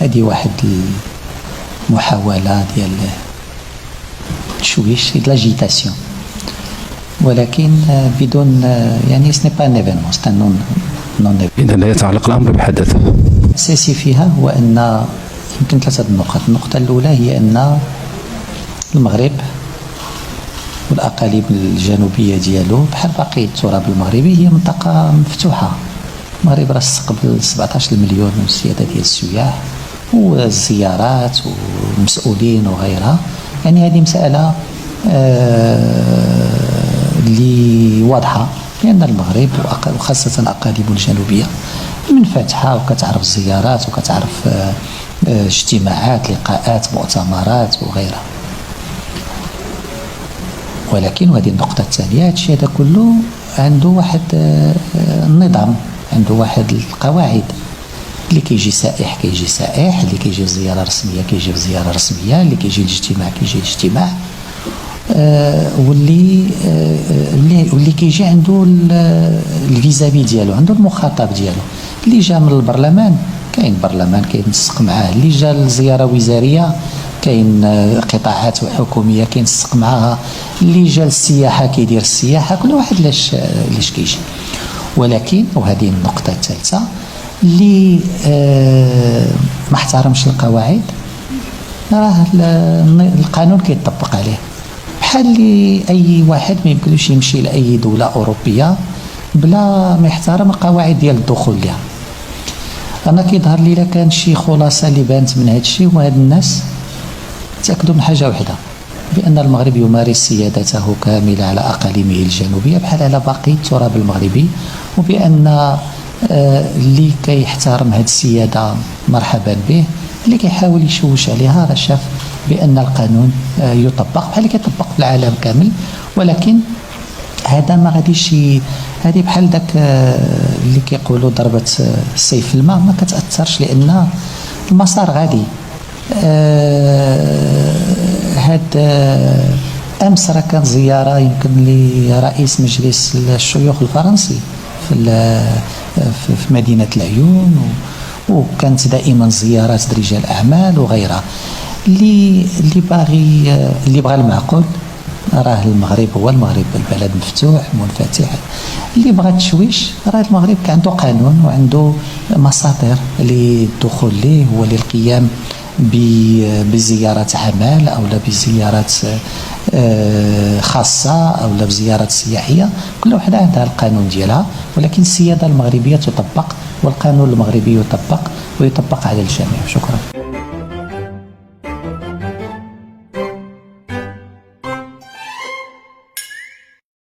هذه واحد المحاولة ديال تشويش لاجيتاسيون، ولكن بدون يعني سني با ان ايفينمون، سي نون إذا لا يتعلق الأمر بحدث. الأساسي فيها هو أن يمكن ثلاثة النقط. النقطة الأولى هي أن المغرب والأقاليم الجنوبية ديالو بحال باقي التراب المغربي هي منطقة مفتوحة. المغرب راه استقبل 17 مليون من الزيادة ديال السياح والزيارات والمسؤولين وغيرها. يعني هذه مسألة اللي واضحة بأن المغرب وخاصة الأقاليم الجنوبية منفتحة وكتعرف الزيارات وكتعرف اجتماعات، لقاءات، مؤتمرات وغيرها. ولكن وهذه النقطة الثانية، هادشي هذا كله عنده واحد النظام، عنده واحد القواعد. اللي كيجي سائح كيجي سائح، اللي كيجي في زيارة رسمية كيجي في زيارة رسمية، اللي كيجي الاجتماع كيجي الاجتماع، واللي كيجي عنده الفيزابي ديالو، عنده المخاطب ديالو. اللي جا من البرلمان كاين برلمان كينسق معاه، اللي جا لزيارة وزارية كاين قطاعات حكوميه كينسق معها، اللي جا للسياحه كيدير السياحه، كل واحد لاش كيجي. ولكن وهذه النقطه الثالثه، اللي ما احترمش القواعد راه القانون كيطبق عليه. بحال اللي اي واحد ما يمكنلوش يمشي لاي دوله اوروبيه بلا ما يحترم القواعد ديال الدخول لها. انا كيظهر لي الا كان شي خلاصه اللي بانت من هذا الشيء، وهاد الناس تأكدوا من حاجة واحدة، بأن المغرب يمارس سيادته كاملة على أقاليمه الجنوبية بحال على باقي التراب المغربي، وبأن اللي كيحترم هذه السيادة مرحبا به، اللي كيحاول يشوش عليها راه شاف بأن القانون يطبق بحال اللي كيطبق في العالم كامل. ولكن هذا ما غاديش، هذه بحال داك اللي كيقولوا ضربة السيف في الماء، ما كتأثرش لأن المسار غادي. هاد امس راه كانت زياره يمكن لرئيس مجلس الشيوخ الفرنسي في مدينه العيون، وكانت دائما زيارات رجال اعمال وغيرها. اللي بغى المعقول، راه المغرب هو المغرب البلد مفتوح منفتح. اللي بغى التشويش، راه المغرب عنده قانون وعنده مصادر للدخول ليه وللقيام بزيارات عمل أو بزيارات خاصة أو بزيارات سياحية. كل وحدة عندها القانون ديالها، ولكن السيادة المغربية تطبق والقانون المغربي يطبق ويطبق على الجميع. شكرا.